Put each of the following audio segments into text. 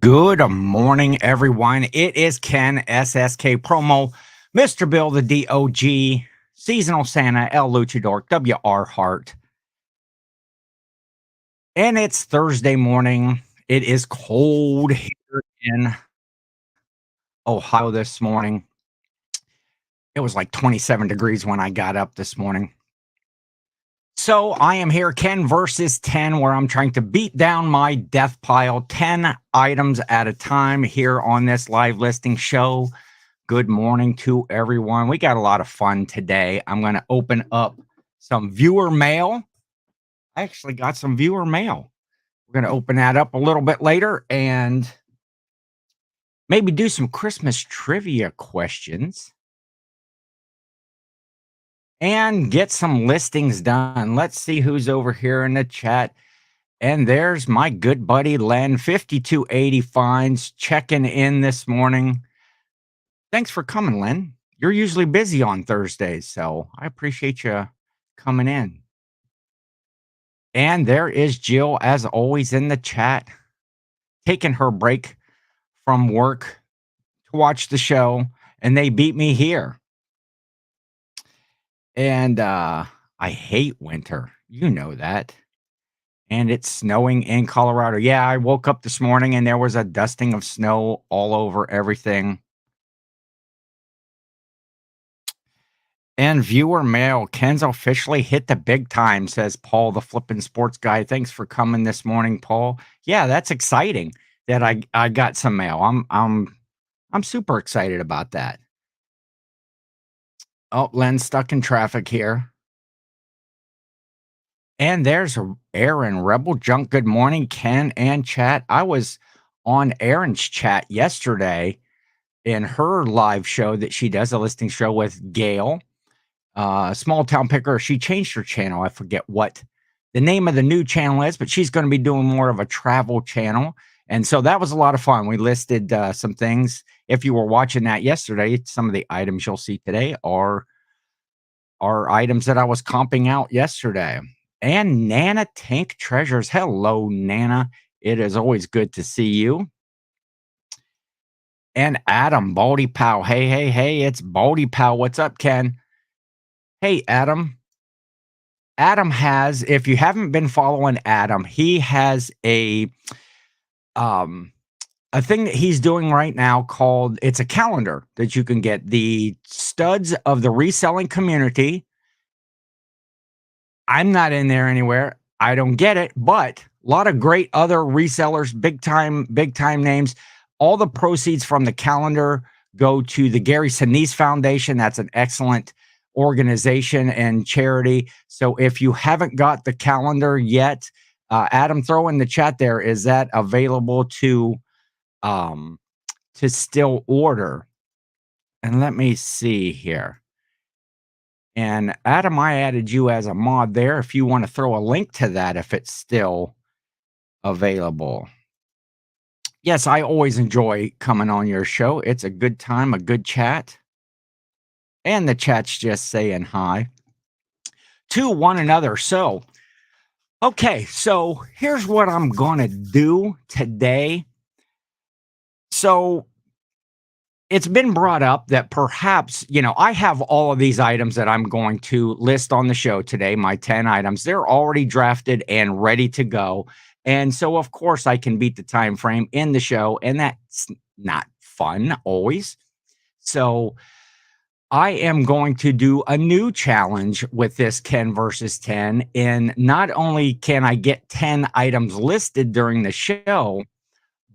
Good morning, everyone. It is Ken, SSKPromo, Mr. Bill, the DOG, Seasonal Santa, El Luchador, WR Hart. And it's Thursday morning. It is cold here in Ohio this morning. It was like 27 degrees when I got up this morning. So I am here, Ken versus 10, where I'm trying to beat down my death pile 10 items at a time here on this live listing show. Good morning to everyone. We got a lot of fun today. I'm going to open up some viewer mail. I actually got some viewer mail. We're going to open that up a little bit later and maybe do some Christmas trivia questions and get some listings done. Let's see who's over here in the chat. And there's my good buddy Len, 5280 Finds, checking in this morning. Thanks for coming, Len. You're usually busy on Thursdays, so I appreciate you coming in. And there is Jill, as always, in the chat, taking her break from work to watch the show, and they beat me here. And I hate winter. You know that. And it's snowing in Colorado. Yeah, I woke up this morning and there was a dusting of snow all over everything. And viewer mail, Ken's officially hit the big time, says Paul, the flippin' sports guy. Thanks for coming this morning, Paul. Yeah, that's exciting that I got some mail. I'm super excited about that. Oh, Len's stuck in traffic here. And there's Aaron, Rebel Junk. Good morning, Ken and chat. I was on Aaron's chat yesterday in her live show that she does, a listing show with Gail. Small town picker. She changed her channel. I forget what the name of the new channel is, but she's going to be doing more of a travel channel. And so that was a lot of fun. We listed some things. If you were watching that yesterday, some of the items you'll see today are items that I was comping out yesterday. And Nana Tank Treasures. Hello, Nana. It is always good to see you. And Adam, Baldy Pow. Hey, it's Baldy Pow. What's up, Ken? Hey, Adam. Adam has, if you haven't been following Adam, he has a thing that he's doing right now called, it's a calendar that you can get, the studs of the reselling community. I'm not in there anywhere. I don't get it, but a lot of great other resellers, big time names. All the proceeds from the calendar go to the Gary Sinise Foundation. That's an excellent organization and charity. So if you haven't got the calendar yet, Adam, throw in the chat there, is that available to still order? And let me see here. And Adam, I added you as a mod there if you want to throw a link to that, if it's still available. Yes, I always enjoy coming on your show. It's a good time, a good chat. And the chat's just saying hi to one another. So, okay, so here's what I'm going to do today. So, it's been brought up that perhaps, I have all of these items that I'm going to list on the show today, my 10 items. They're already drafted and ready to go. And so, of course, I can beat the time frame in the show, and that's not fun always. So I am going to do a new challenge with this Ken versus 10. And not only can I get 10 items listed during the show,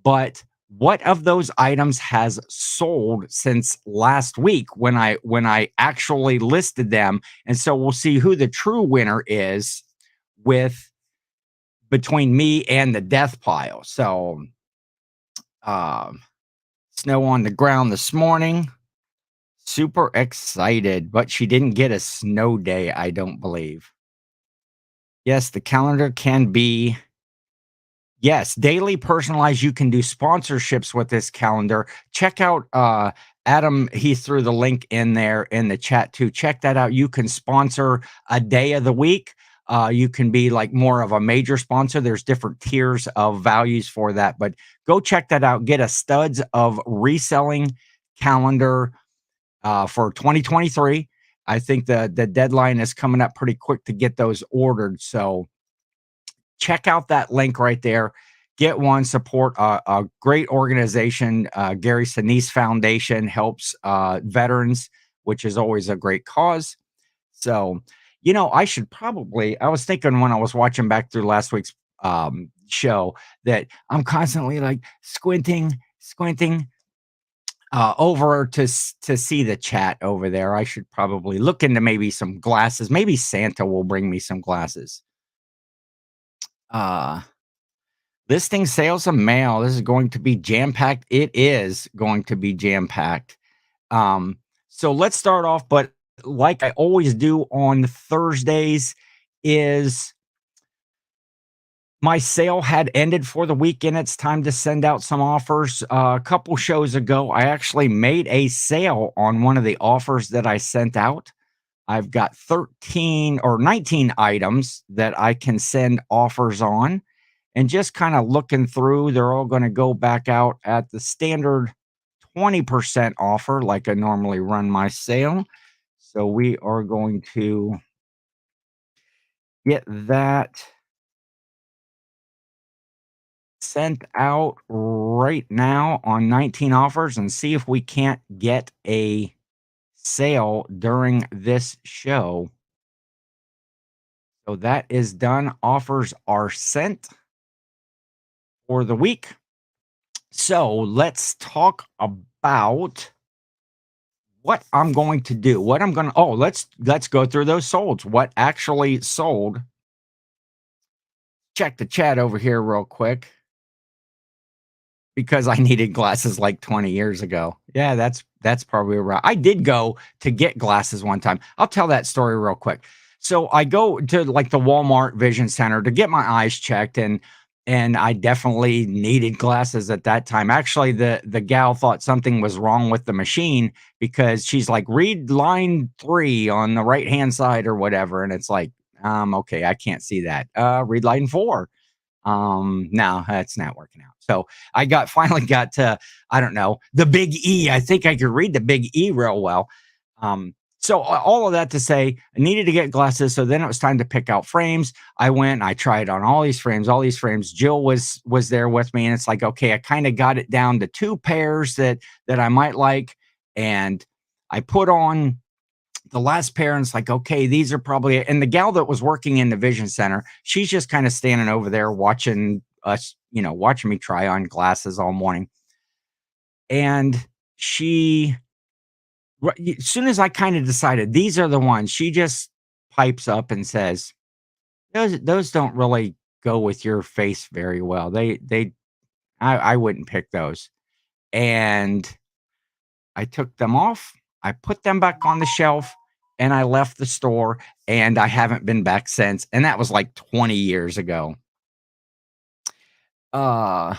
but what of those items has sold since last week when I actually listed them. And so we'll see who the true winner is between me and the death pile. So snow on the ground this morning. Super excited, but she didn't get a snow day, I don't believe. Yes, the calendar can be, yes, daily personalized. You can do sponsorships with this calendar. Check out Adam. He threw the link in there in the chat too. Check that out. You can sponsor a day of the week. You can be like more of a major sponsor. There's different tiers of values for that, but go check that out. Get a studs of reselling calendar for 2023. I think the deadline is coming up pretty quick to get those ordered. So check out that link right there. Get one, support a great organization. Gary Sinise Foundation helps veterans, which is always a great cause. So, I was thinking when I was watching back through last week's show that I'm constantly like squinting over to see the chat over there. I should probably look into maybe some glasses. Maybe Santa will bring me some glasses. Uh, Listing sales and mail. This is going to be jam packed. It is going to be jam packed. So let's start off, but like I always do on Thursdays, is my sale had ended for the weekend. It's time to send out some offers. A couple shows ago, I actually made a sale on one of the offers that I sent out. I've got 13 or 19 items that I can send offers on. And just kind of looking through, they're all going to go back out at the standard 20% offer, like I normally run my sale. So we are going to get that sent out right now on 19 offers and see if we can't get a sale during this show. So that is done. Offers are sent for the week. So let's talk about what I'm going to do. Let's go through those solds. What actually sold? Check the chat over here real quick. Because I needed glasses like 20 years ago. Yeah, that's probably right. I did go to get glasses one time. I'll tell that story real quick. So I go to like the Walmart Vision Center to get my eyes checked, and I definitely needed glasses at that time. Actually, the gal thought something was wrong with the machine because she's like, read line 3 on the right hand side or whatever, and it's like, okay, I can't see that. Read line 4. No, that's not working out. So I finally got to, I don't know, the big E. I think I could read the big E real well. So all of that to say, I needed to get glasses. So then it was time to pick out frames. I went and I tried on all these frames. Jill was there with me, and it's like, okay, I kind of got it down to 2 pairs that I might like. And I put on the last pair, and it's like, okay, these are probably, and the gal that was working in the Vision Center, she's just kind of standing over there watching us, watching me try on glasses all morning. And as soon as I kind of decided these are the ones, she just pipes up and says, those don't really go with your face very well. I wouldn't pick those. And I took them off. I put them back on the shelf, and I left the store, and I haven't been back since. And that was like 20 years ago. Because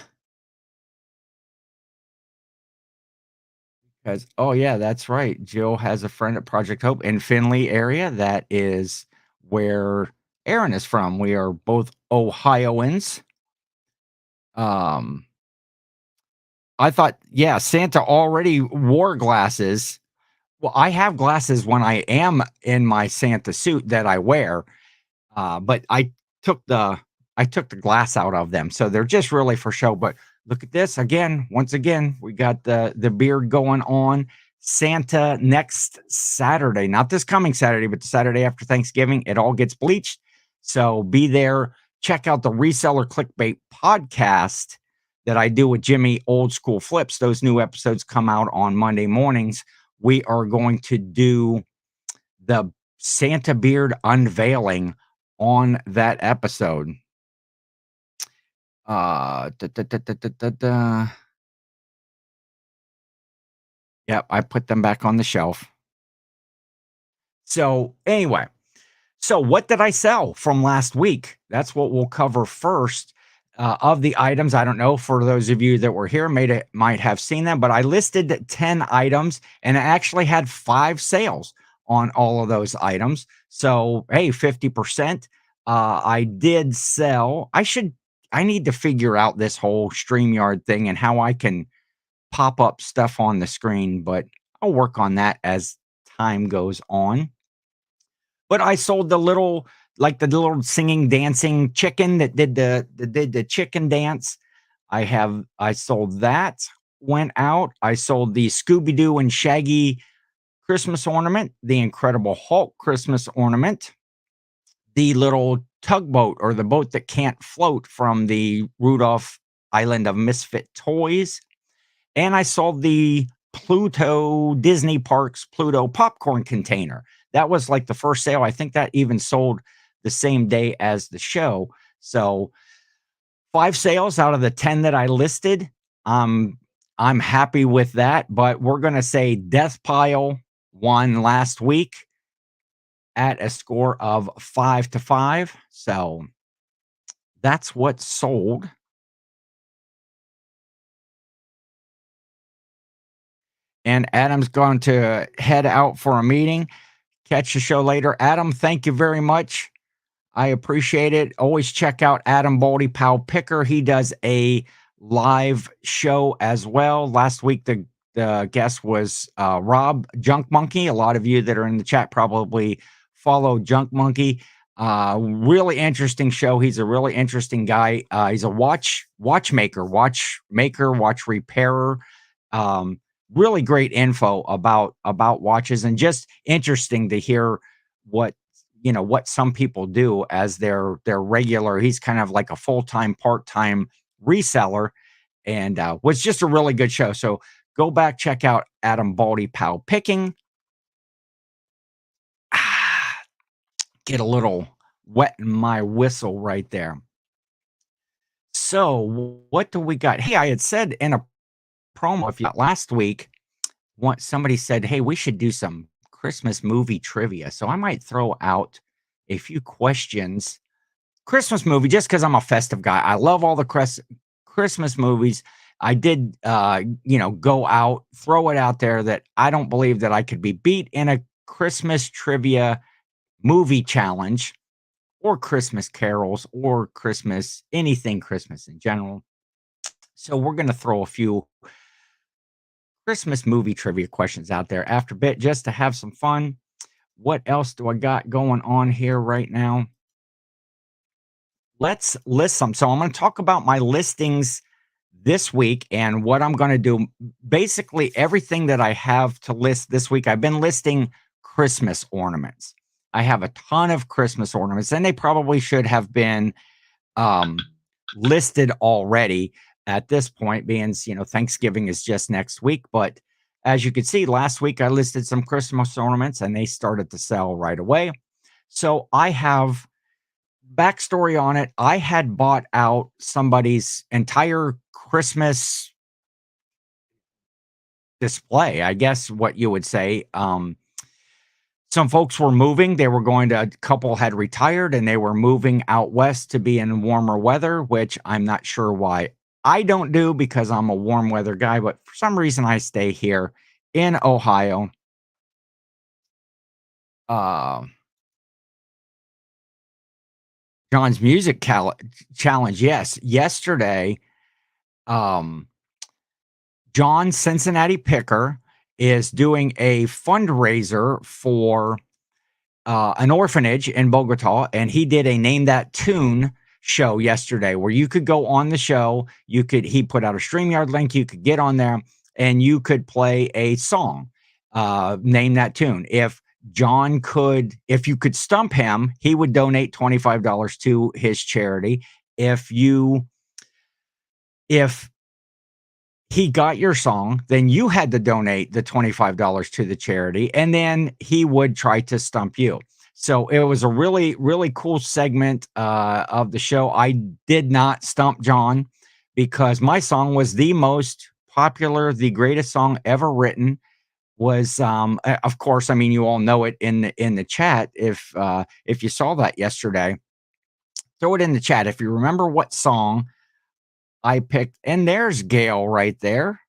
oh yeah, that's right. Jill has a friend at Project Hope in Findlay area. That is where Aaron is from. We are both Ohioans. I thought, yeah, Santa already wore glasses. Well, I have glasses when I am in my Santa suit that I wear, but took the I took the glass out of them, so they're just really for show. But look at this again. Once again, we got the beard going on. Santa next Saturday, not this coming Saturday, but the Saturday after Thanksgiving. It all gets bleached, so be there. Check out the Reseller Clickbait podcast that I do with Jimmy Old School Flips. Those new episodes come out on Monday mornings. We are going to do the Santa beard unveiling on that episode. Yep, I put them back on the shelf. So anyway, so what did I sell from last week? That's what we'll cover first. Of the items, I don't know, for those of you that were here, might have seen them, but I listed 10 items, and I actually had 5 sales on all of those items. So, hey, 50%. I did sell. I need to figure out this whole StreamYard thing and how I can pop up stuff on the screen, but I'll work on that as time goes on. But I sold the little singing, dancing chicken that did the chicken dance. I sold that, went out. I sold the Scooby Doo and Shaggy Christmas ornament, the Incredible Hulk Christmas ornament, the little tugboat or the boat that can't float from the Rudolph Island of Misfit Toys. And I sold the Pluto Disney Parks Pluto popcorn container. That was like the first sale. I think that even sold the same day as the show. So 5 sales out of the 10 that I listed. Um, I'm happy with that, but we're gonna say Death Pile won last week at a score of 5-5. So that's what sold. And Adam's going to head out for a meeting. Catch the show later. Adam, thank you very much. I appreciate it. Always check out Adam Baldy Pow Picker. He does a live show as well. Last week, the guest was Rob Junk Monkey. A lot of you that are in the chat probably follow Junk Monkey. Really interesting show. He's a really interesting guy. He's a watchmaker, watch repairer. Really great info about watches, and just interesting to hear what what some people do as their regular. He's kind of like a full-time, part-time reseller, and was just a really good show. So go back, check out Adam Baldy Pow Picking. Get a little wet in my whistle right there. So what do we got? Hey, I had said in a promo if you last week, somebody said, hey, we should do some Christmas movie trivia. So I might throw out a few questions. Christmas movie, just because I'm a festive guy. I love all the Christmas movies. I did, go out, throw it out there that I don't believe that I could be beat in a Christmas trivia movie challenge or Christmas carols or anything Christmas in general. So we're going to throw a few Christmas movie trivia questions out there after a bit just to have some fun. What else do I got going on here right now? Let's list some. So I'm going to talk about my listings this week and what I'm going to do. Basically, everything that I have to list this week, I've been listing Christmas ornaments. I have a ton of Christmas ornaments, and they probably should have been listed already at this point, being, Thanksgiving is just next week. But as you can see, last week I listed some Christmas ornaments and they started to sell right away. So I have backstory on it. I had bought out somebody's entire Christmas display, I guess what you would say. Some folks were moving. A couple had retired and they were moving out west to be in warmer weather, which I'm not sure why I don't do because I'm a warm weather guy, but for some reason I stay here in Ohio. Uh, John's music challenge. Yes. Yesterday, um, John Cincinnati Picker is doing a fundraiser for an orphanage in Bogota, and he did a Name That Tune show yesterday where you could go on the show. He put out a StreamYard link. You could get on there and you could play a song, Name That Tune. If you could stump him, he would donate $25 to his charity. If he got your song, then you had to donate the $25 to the charity, and then he would try to stump you. So it was a really, really cool segment of the show. I did not stump John because my song was the most popular, the greatest song ever written. Was of course, I mean, you all know it in the chat. If you saw that yesterday, throw it in the chat if you remember what song I picked. And there's Gail right there.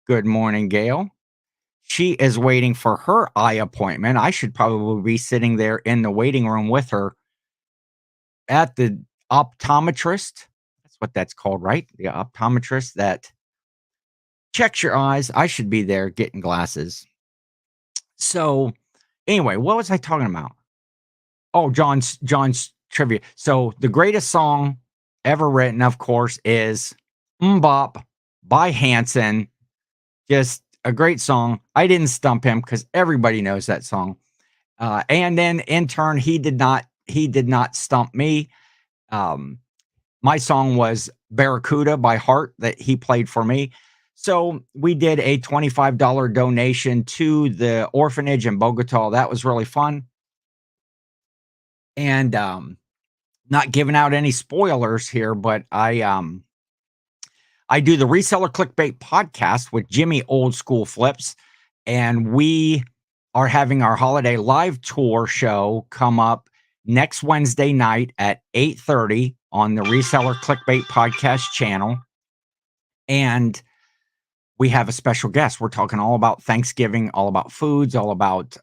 Good morning, Gail. She is waiting for her eye appointment. I should probably be sitting there in the waiting room with her at the optometrist. That's what that's called, right? The optometrist that checks your eyes. I should be there getting glasses. So, anyway, what was I talking about? Oh, John's trivia. So, the greatest song ever written, of course, is "Bop" by Hanson. Just a great song. I didn't stump him because everybody knows that song. And then in turn, he did not stump me. Um, my song was Barracuda by Heart that he played for me. So we did a $25 donation to the orphanage in Bogota. That was really fun. And not giving out any spoilers here, but I do the Reseller Clickbait podcast with Jimmy Old School Flips, and we are having our holiday live tour show come up next Wednesday night at 8:30 on the Reseller Clickbait podcast channel. And we have a special guest. We're talking all about Thanksgiving, all about foods, all about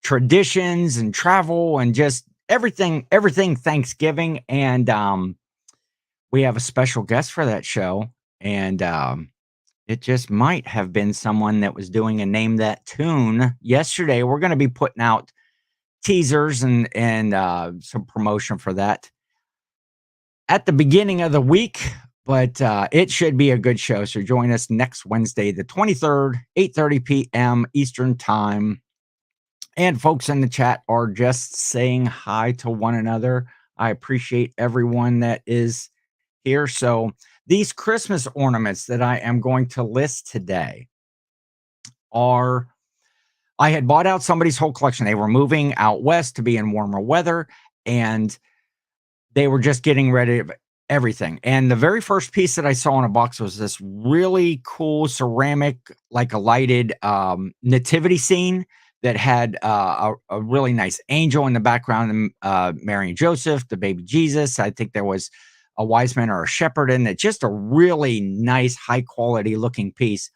traditions and travel and just everything Thanksgiving. And we have a special guest for that show. And it just might have been someone that was doing a Name That Tune yesterday. We're going to be putting out teasers and some promotion for that at the beginning of the week, but it should be a good show. So join us next Wednesday, the 23rd, 8:30 p.m. Eastern Time. And folks in the chat are just saying hi to one another. I appreciate everyone that is here. So these Christmas ornaments that I am going to list today are I had bought out somebody's whole collection. They were moving out west to be in warmer weather, and they were just getting rid of everything. And the very first piece that I saw in a box was this really cool ceramic, like a lighted nativity scene that had a really nice angel in the background, and Mary and Joseph, the baby Jesus. I think there was a wise man or a shepherd in it. Just a really nice, high quality looking piece.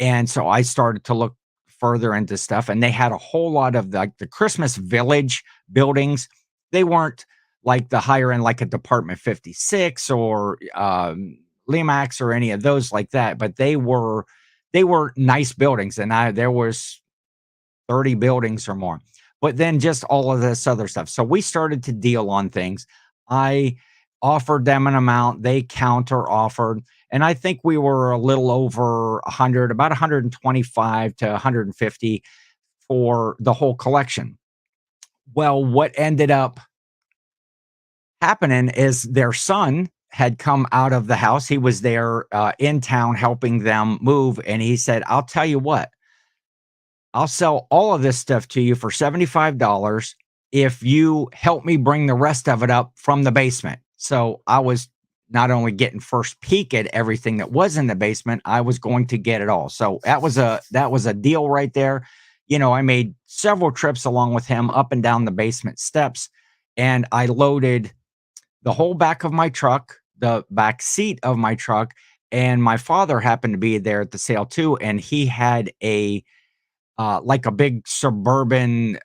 And so I started to look further into stuff, and they had a whole lot of the Christmas Village buildings. They weren't like the higher end, like a Department 56 or Limax or any of those like that, but they were nice buildings, and there was 30 buildings or more. But then just all of this other stuff. So we started to deal on things. I offered them an amount, they counter offered, and I think we were a little over 100, about 125 to 150 for the whole collection. Well, what ended up happening is their son had come out of the house. He was there in town helping them move. And he said, I'll tell you what, I'll sell all of this stuff to you for $75 if you help me bring the rest of it up from the basement. So I was not only getting first peek at everything that was in the basement, I was going to get it all. So that was a deal right there. You know, I made several trips along with him up and down the basement steps, and I loaded the whole back of my truck, the back seat of my truck, and my father happened to be there at the sale too, and he had a like a big suburban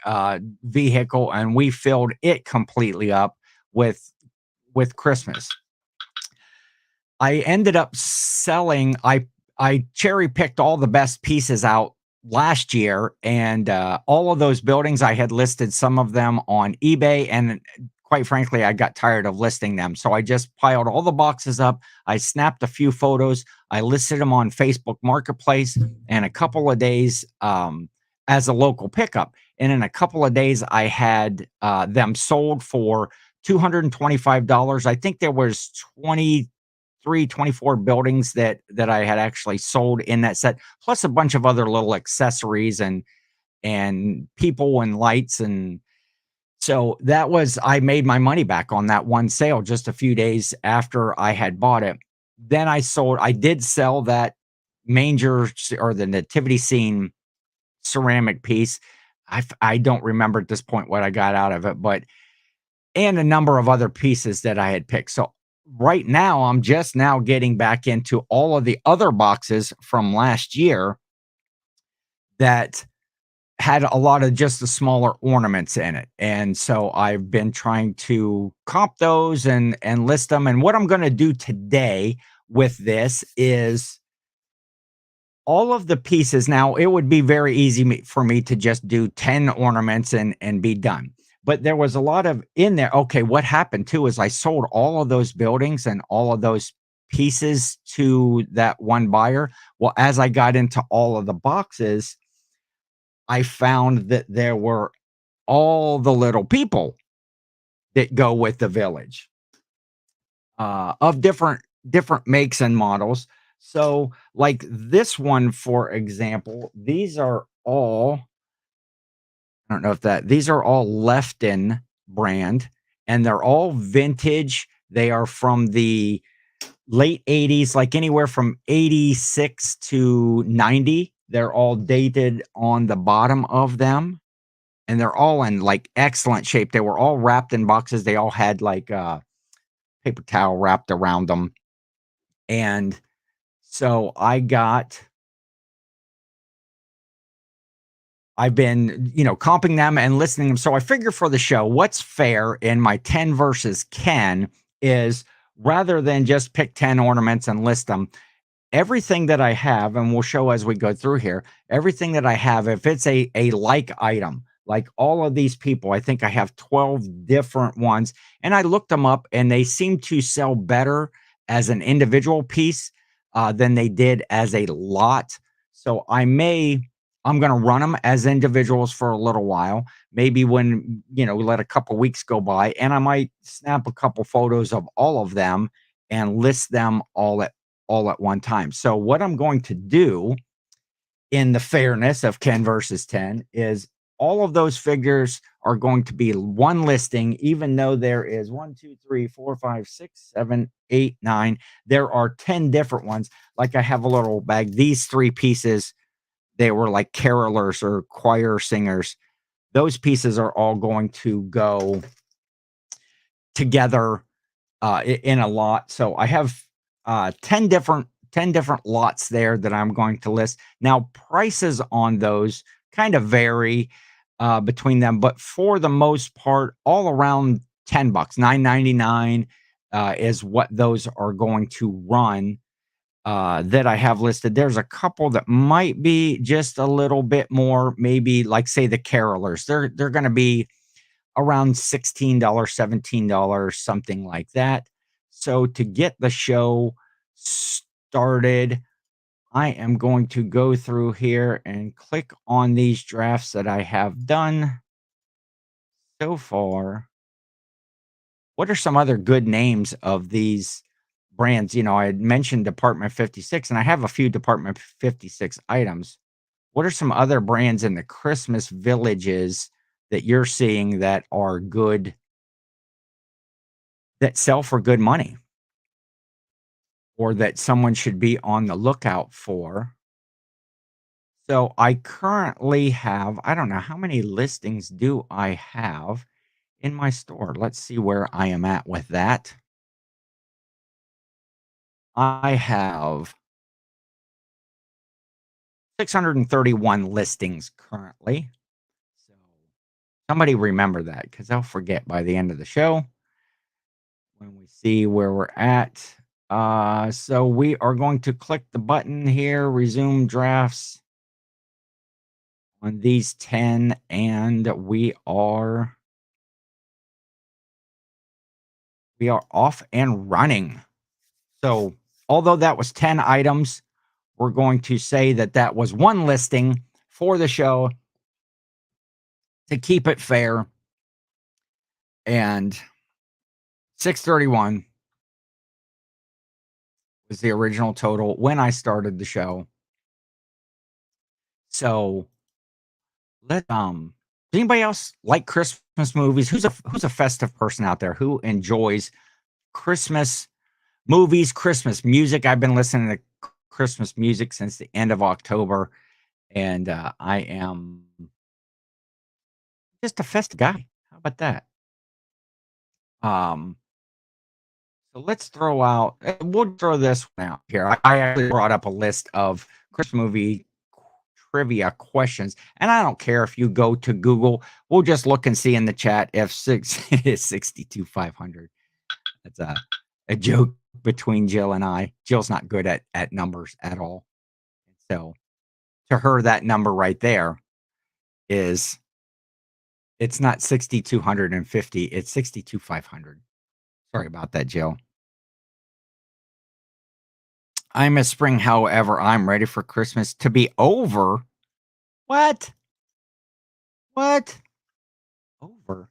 vehicle, and we filled it completely up with Christmas. I ended up selling. I cherry picked all the best pieces out last year, and all of those buildings I had listed some of them on eBay, and quite frankly, I got tired of listing them. So I just piled all the boxes up. I snapped a few photos. I listed them on Facebook Marketplace in a couple of days as a local pickup. And in a couple of days, I had them sold for $225. I think there was 24 buildings that I had actually sold in that set, plus a bunch of other little accessories and people and lights. And so I made my money back on that one sale just a few days after I had bought it. Then I did sell that manger or the nativity scene ceramic piece. I don't remember at this point what I got out of it, but and a number of other pieces that I had picked. So right now, I'm just now getting back into all of the other boxes from last year that had a lot of just the smaller ornaments in it. And so I've been trying to comp those and list them. And what I'm going to do today with this is all of the pieces. Now, it would be very easy for me to just do 10 ornaments and be done. But there was a lot of in there. Okay, what happened too is I sold all of those buildings and all of those pieces to that one buyer. Well, as I got into all of the boxes, I found that there were all the little people that go with the village, of different makes and models. So, like this one, for example, these are all, I don't know if that these are all Lefton brand, and they're all vintage. They are from the late 80s, like anywhere from 86 to 90. They're all dated on the bottom of them, and they're all in like excellent shape. They were all wrapped in boxes. They all had like paper towel wrapped around them. And so I've been, comping them and listening them. So I figure for the show, what's fair in my 10 versus Ken is rather than just pick 10 ornaments and list them, everything that I have, and we'll show as we go through here, everything that I have, if it's a like item, like all of these people, I think I have 12 different ones, and I looked them up, and they seem to sell better as an individual piece than they did as a lot. So I'm going to run them as individuals for a little while. Maybe when we let a couple weeks go by, and I might snap a couple photos of all of them and list them all at one time. So what I'm going to do in the fairness of Ken versus 10 is all of those figures are going to be one listing, even though there is 1, 2, 3, 4, 5, 6, 7, 8, 9. There are 10 different ones. Like I have a little bag. These three pieces, they were like carolers or choir singers. Those pieces are all going to go together in a lot. So I have 10 different lots there that I'm going to list. Now, prices on those kind of vary between them, but for the most part, all around $10, $9.99 is what those are going to run. That I have listed. There's a couple that might be just a little bit more, maybe like say the carolers. They're going to be around $16, $17, something like that. So to get the show started, I am going to go through here and click on these drafts that I have done so far. What are some other good names of these brands? I had mentioned Department 56, and I have a few Department 56 items. What are some other brands in the Christmas villages that you're seeing that are good, that sell for good money, or that someone should be on the lookout for? So I currently have, I don't know how many listings do I have in my store. Let's see where I am at with that. I have 631 listings currently. So somebody remember that because I'll forget by the end of the show when we see where we're at. So we are going to click the button here, resume drafts on these 10, and we are off and running. So although that was 10 items, we're going to say that that was one listing for the show to keep it fair. And 631 was the original total when I started the show. So does anybody else like Christmas movies? Who's a festive person out there who enjoys Christmas movies, Christmas music? I've been listening to Christmas music since the end of October, and I am just a festive guy. How about that? Um, so let's throw out. We'll throw this one out here. I actually brought up a list of Christmas movie trivia questions. And I don't care if you go to Google. We'll just look and see in the chat if 62,500. That's a joke between Jill and I. Jill's not good at numbers at all. So to her, that number right there is it's not 6,250, it's 62,500. Sorry about that, Jill. I miss spring, however, I'm ready for Christmas to be over. What? What? Over?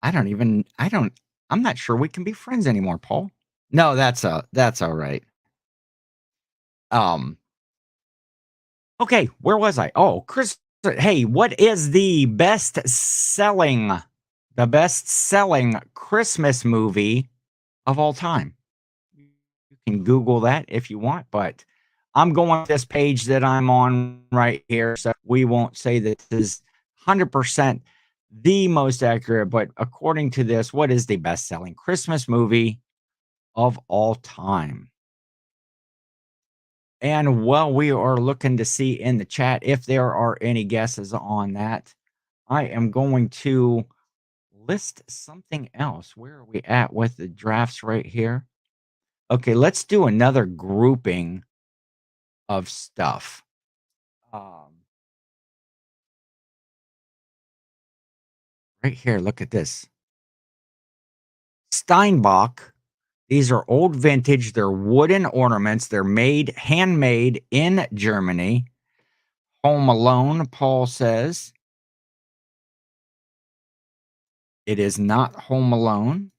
I'm not sure we can be friends anymore, Paul. No, that's all right. Um, okay, where was I? Oh, Chris, hey, what is the best-selling Christmas movie of all time? You can Google that if you want, but I'm going to this page that I'm on right here, so we won't say that this is 100% the most accurate, but according to this, what is the best-selling Christmas movie of all time? And while we are looking to see in the chat if there are any guesses on that, I am going to list something else. Where are we at with the drafts right here? Okay, let's do another grouping of stuff. Right here, look at this. Steinbach. These are old vintage. They're wooden ornaments. They're handmade in Germany. Home Alone, Paul says. It is not Home Alone.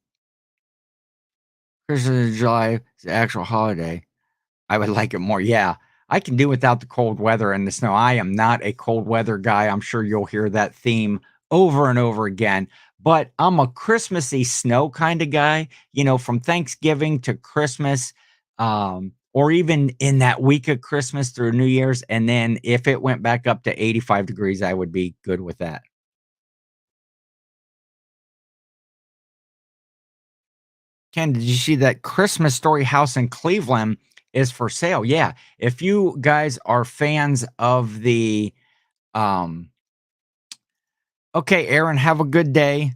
Christmas in July is the actual holiday. I would like it more. Yeah, I can do without the cold weather and the snow. I am not a cold weather guy. I'm sure you'll hear that theme over and over again. But I'm a Christmassy snow kind of guy, from Thanksgiving to Christmas, or even in that week of Christmas through New Year's. And then if it went back up to 85 degrees, I would be good with that. Ken, did you see that Christmas Story house in Cleveland is for sale? Yeah. If you guys are fans of the okay, Aaron, have a good day.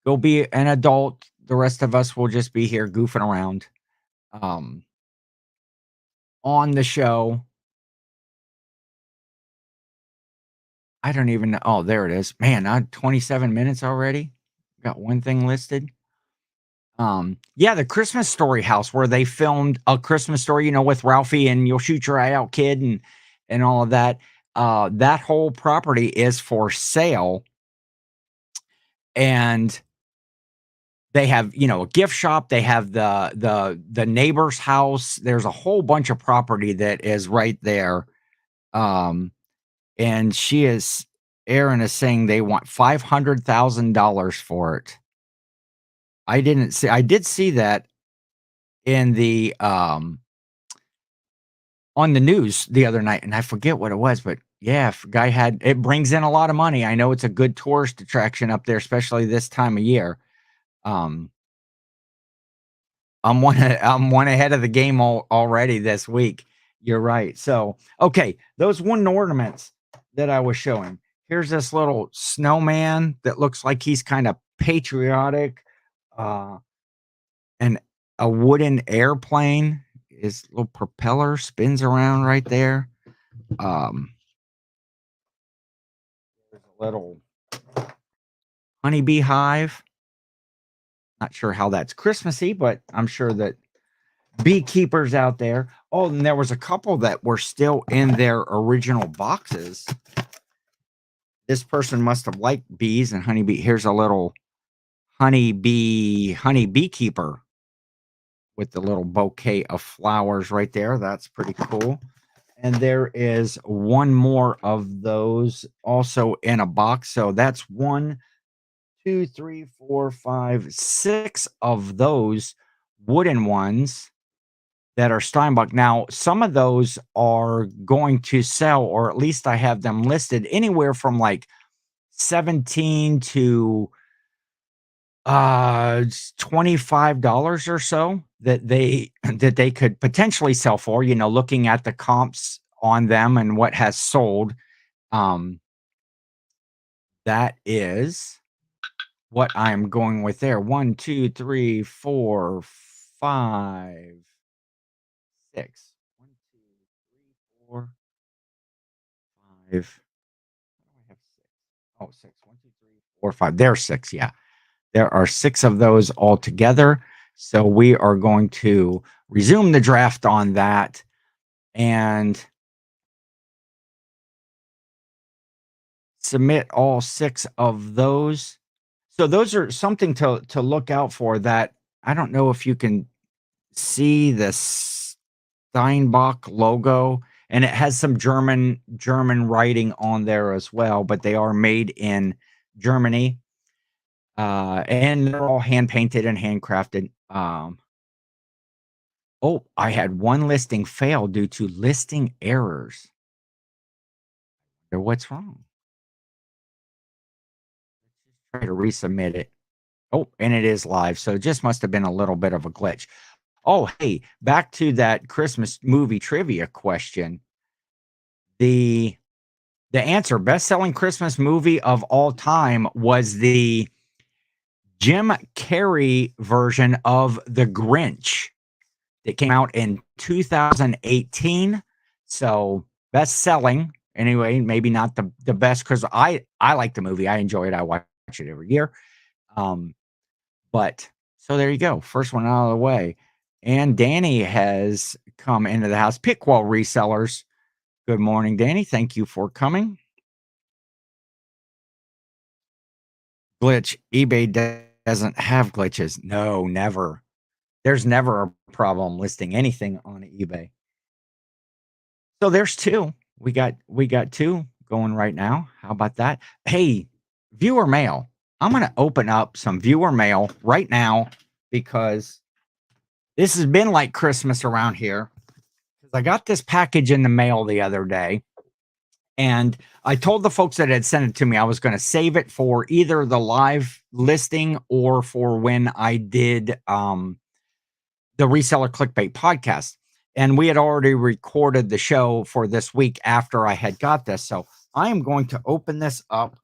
Go be an adult. The rest of us will just be here goofing around on the show. I don't even know. Oh, there it is. Man, 27 minutes already. Got one thing listed. Yeah, the Christmas Story house where they filmed A Christmas Story, with Ralphie and You'll Shoot Your Eye Out, Kid, and all of that. That whole property is for sale. And they have, a gift shop. They have the neighbor's house. There's a whole bunch of property that is right there. And Aaron is saying they want $500,000 for it. I did see that in the on the news the other night, and I forget what it was, but yeah, if guy it brings in a lot of money. I know it's a good tourist attraction up there, especially this time of year. I'm one ahead of the game already this week. You're right. So, okay, those wooden ornaments that I was showing. Here's this little snowman that looks like he's kind of patriotic. And a wooden airplane. His little propeller spins around right there. There's a little honeybee hive. Not sure how that's Christmassy, but I'm sure that beekeepers out there. Oh, and there was a couple that were still in their original boxes. This person must have liked bees and honeybee. Here's a little honey beekeeper with the little bouquet of flowers right there. That's pretty cool. And there is one more of those also in a box. So that's 1, 2, 3, 4, 5, 6 of those wooden ones that are Steinbach. Now, some of those are going to sell, or at least I have them listed anywhere from like 17 to It's $25 or so that they that they could potentially sell for, looking at the comps on them and what has sold. Um, that is what I'm going with there. 1, 2, 3, 4, 5, 6. 1, 2, 3, 4, 5. I have 6. Oh, 6. 1, 2, 3, 4, 5. There's 6. Yeah. There are 6 of those altogether. So we are going to resume the draft on that and submit all 6 of those. So those are something to look out for. That I don't know if you can see the Steinbach logo, and it has some German writing on there as well, but they are made in Germany. And they're all hand painted and handcrafted. Oh, I had one listing fail due to listing errors. What's wrong? Try to resubmit it. Oh, and it is live, so it just must have been a little bit of a glitch. Oh, hey, back to that Christmas movie trivia question. The answer, best-selling Christmas movie of all time, was the Jim Carrey version of The Grinch. It came out in 2018. So best-selling. Anyway, maybe not the best, because I like the movie. I enjoy it. I watch it every year. But so there you go. First one out of the way. And Danny has come into the house. Pickwell Resellers. Good morning, Danny. Thank you for coming. Glitch. eBay doesn't have glitches. No, never. There's never a problem listing anything on eBay. So there's 2. We got 2 going right now. How about that? Hey, viewer mail. I'm going to open up some viewer mail right now because this has been like Christmas around here. I got this package in the mail the other day, and I told the folks that had sent it to me I was going to save it for either the live listing or for when I did the Reseller Clickbait podcast. And we had already recorded the show for this week after I had got this. So I am going to open this up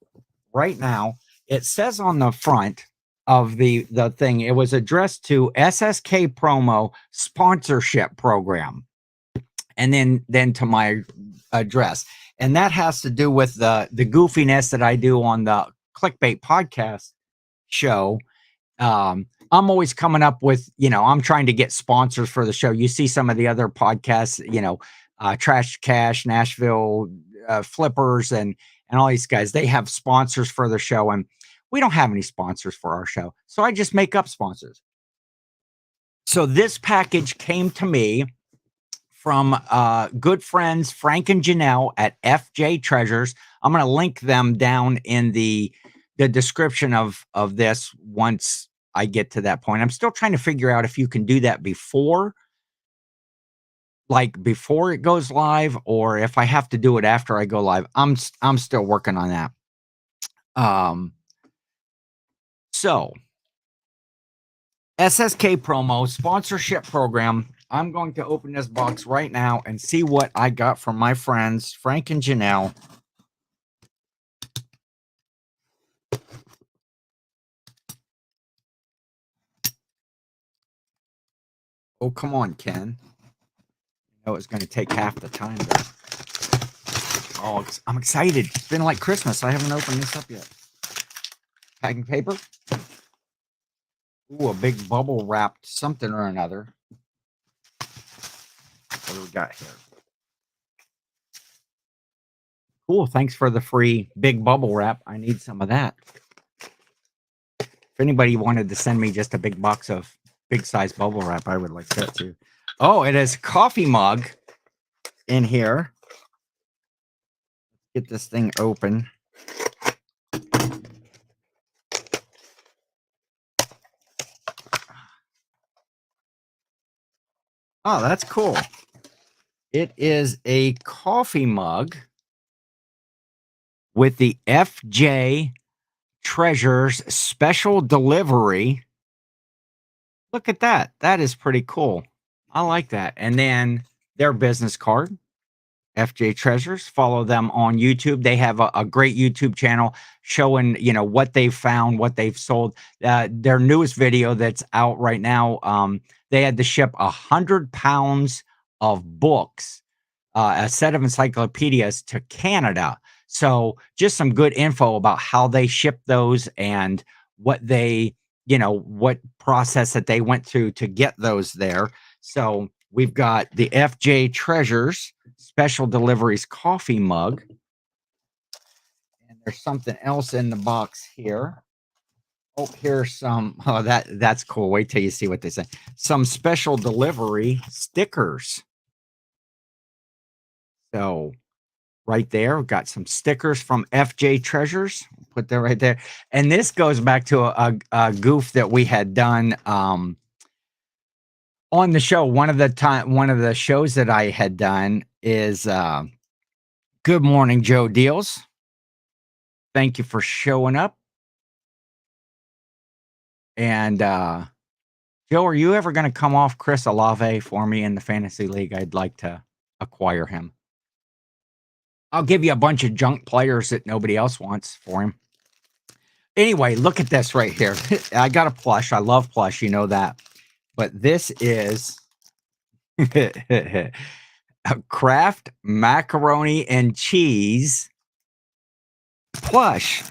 right now. It says on the front of the thing, it was addressed to SSKPromo sponsorship program. And then to my address. And that has to do with the goofiness that I do on the Clickbait podcast show. I'm always coming up with, I'm trying to get sponsors for the show. You see some of the other podcasts, Trash Cash, Nashville, Flippers, and all these guys. They have sponsors for the show, and we don't have any sponsors for our show. So I just make up sponsors. So this package came to me from good friends Frank and Janelle at FJ Treasures. I'm going to link them down in the description of this once I get to that point. I'm still trying to figure out if you can do that before it goes live, or if I have to do it after I go live. I'm still working on that. So SSKPromo sponsorship program. I'm going to open this box right now and see what I got from my friends Frank and Janelle. Oh, come on, Ken. It's going to take half the time. Oh, I'm excited. It's been like Christmas. I haven't opened this up yet. Packing paper. Ooh, a big bubble wrapped something or another. What do we got here? Cool. Thanks for the free big bubble wrap. I need some of that. If anybody wanted to send me just a big box of big size bubble wrap, I would like that too. Oh, it is coffee mug in here. Get this thing open. Oh, that's cool. It is a coffee mug with the FJ Treasures special delivery. Look at that. That is pretty cool. I like that. And then their business card, FJ Treasures. Follow them on YouTube. They have a great YouTube channel showing, what they've found, what they've sold. Their newest video that's out right now, they had to ship 100 pounds of books, a set of encyclopedias to Canada. So just some good info about how they ship those and what what process that they went through to get those there. So we've got the FJ Treasures special deliveries coffee mug. And there's something else in the box here. Oh, here's some. Oh, that's cool. Wait till you see what they say. Some special delivery stickers. So right there, we've got some stickers from FJ Treasures. Put that right there. And this goes back to a goof that we had done on the show. One of the shows that I had done is Good Morning Joe Deals. Thank you for showing up. And Joe, are you ever going to come off Chris Olave for me in the fantasy league? I'd like to acquire him. I'll give you a bunch of junk players that nobody else wants for him. Anyway, look at this right here. I got a plush. I love plush. You know that. But this is a Kraft macaroni and cheese plush.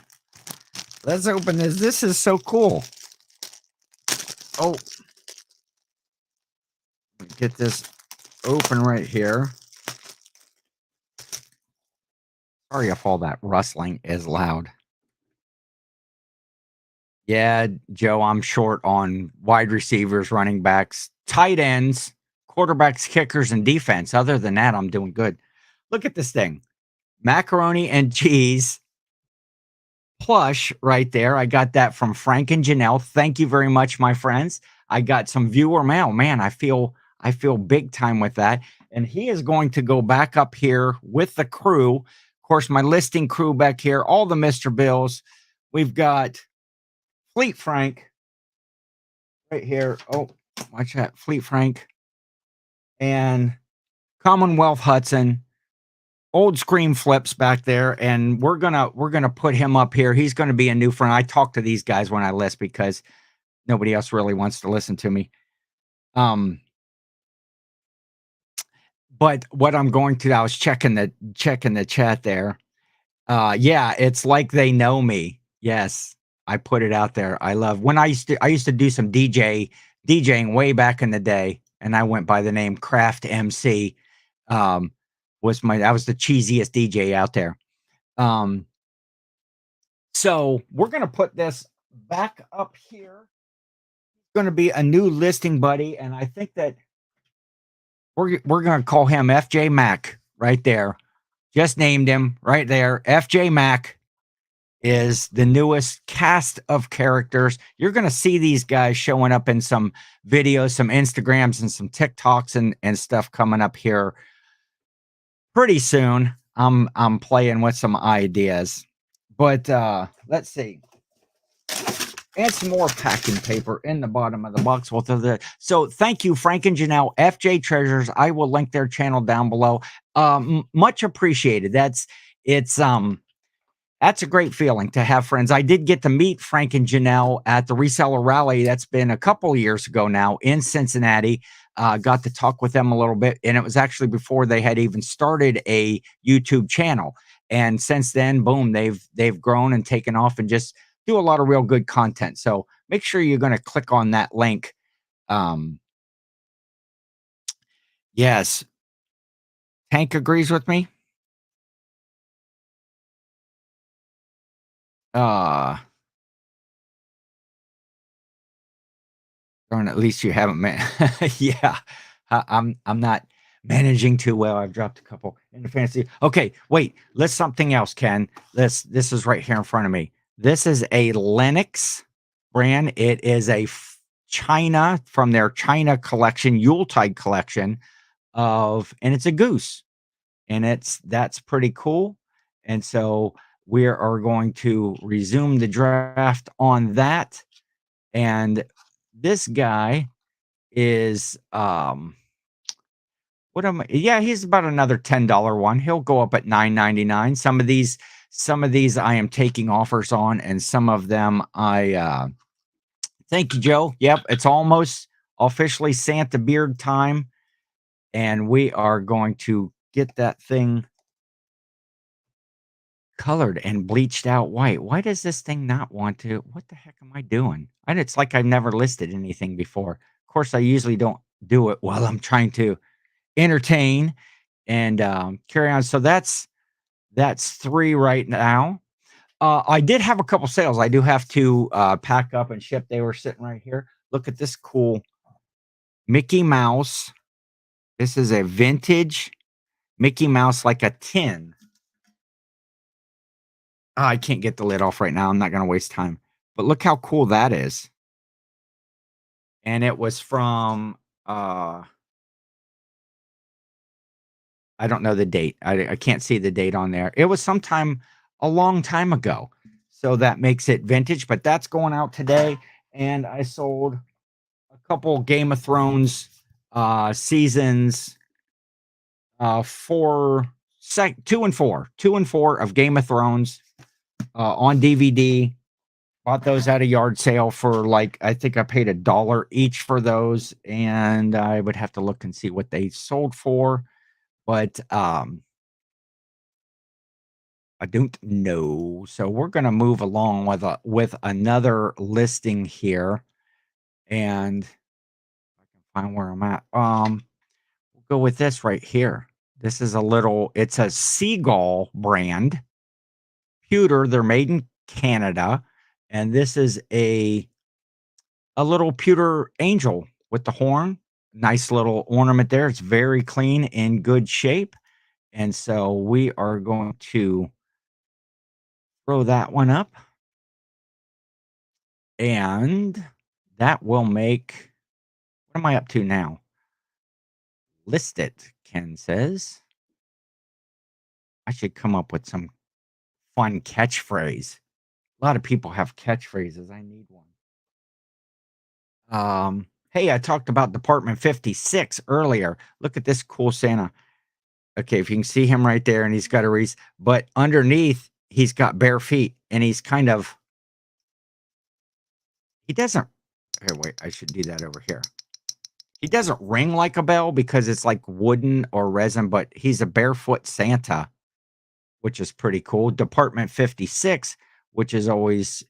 Let's open this. This is so cool. Oh, get this open right here. Sorry if all that rustling is loud. Yeah, Joe, I'm short on wide receivers, running backs, tight ends, quarterbacks, kickers, and defense. Other than that, I'm doing good. Look at this thing. Macaroni and cheese plush right there. I got that from Frank and Janelle. Thank you very much, my friends. I got some viewer mail. Man, I feel big time with that. And he is going to go back up here with the crew. Of course, my listing crew back here, all the Mr. Bills. We've got Fleet Frank right here. Oh, watch that. Fleet Frank and Commonwealth Hudson. Old Scream Flips back there, and we're gonna put him up here. He's gonna be a new friend. I talk to these guys when I list because nobody else really wants to listen to me. But what I'm going to, I was checking the chat there. Yeah, it's like they know me. Yes, I put it out there. I love when I used to do some DJing way back in the day, and I went by the name Craft MC. That was the cheesiest DJ out there. So we're gonna put this back up here. It's gonna be a new listing buddy, and I think that we're gonna call him FJ Mac right there. Just named him right there. FJ Mac is the newest cast of characters. You're gonna see these guys showing up in some videos, some Instagrams, and some TikToks and stuff coming up here pretty soon. I'm playing with some ideas, but let's see. And some more packing paper in the bottom of the box. So thank you, Frank and Janelle, FJ Treasures. I will link their channel down below. Much appreciated. That's a great feeling to have friends. I did get to meet Frank and Janelle at the Reseller Rally. That's been a couple of years ago now in Cincinnati. Got to talk with them a little bit, and it was actually before they had even started a YouTube channel. And since then, boom, they've grown and taken off and just do a lot of real good content. So make sure you're going to click on that link. Yes, Tank agrees with me. Darn, at least you haven't yeah, I'm not managing too well. I've dropped a couple in the fantasy. Okay, wait. Let's something else, Ken. This is right here in front of me. This is a Lennox brand. It is a China from their China collection, Yuletide collection and it's a goose, and that's pretty cool. And so we are going to resume the draft on that. And this guy is what am I? Yeah, he's about another $10 one. He'll go up at $9.99. Some of these I am taking offers on, and some of them I thank you, Joe. Yep, it's almost officially Santa beard time, and we are going to get that thing colored and bleached out white. Why does this thing not want to? What the heck am I doing? And it's like I've never listed anything before. Of course, I usually don't do it while I'm trying to entertain and carry on. So that's three right now. I did have a couple sales. I do have to pack up and ship. They were sitting right here. Look at this cool Mickey Mouse. This is a vintage Mickey Mouse, like a tin. I can't get the lid off right now. I'm not going to waste time. But look how cool that is. And it was from, I don't know the date. I can't see the date on there. It was sometime a long time ago. So that makes it vintage, but that's going out today. And I sold a couple Game of Thrones seasons, 2 and 4 of Game of Thrones on DVD. Bought those at a yard sale for like, I think I paid $1 each for those, and I would have to look and see what they sold for, but I don't know. So we're gonna move along with another listing here, and I can find where I'm at. We'll go with this right here. This is it's a Seagull brand pewter. They're made in Canada, and this is a little pewter angel with the horn. Nice little ornament there. It's very clean, in good shape. And so we are going to throw that one up. And that will make, what am I up to now? List it, Ken says. I should come up with some fun catchphrase. A lot of people have catchphrases. I need one. Hey, I talked about Department 56 earlier. Look at this cool Santa. Okay, if you can see him right there, and he's got a wreath, but underneath he's got bare feet, and he doesn't. Here, wait, I should do that over here. He doesn't ring like a bell because it's like wooden or resin, but he's a barefoot Santa, which is pretty cool. Department 56, which is always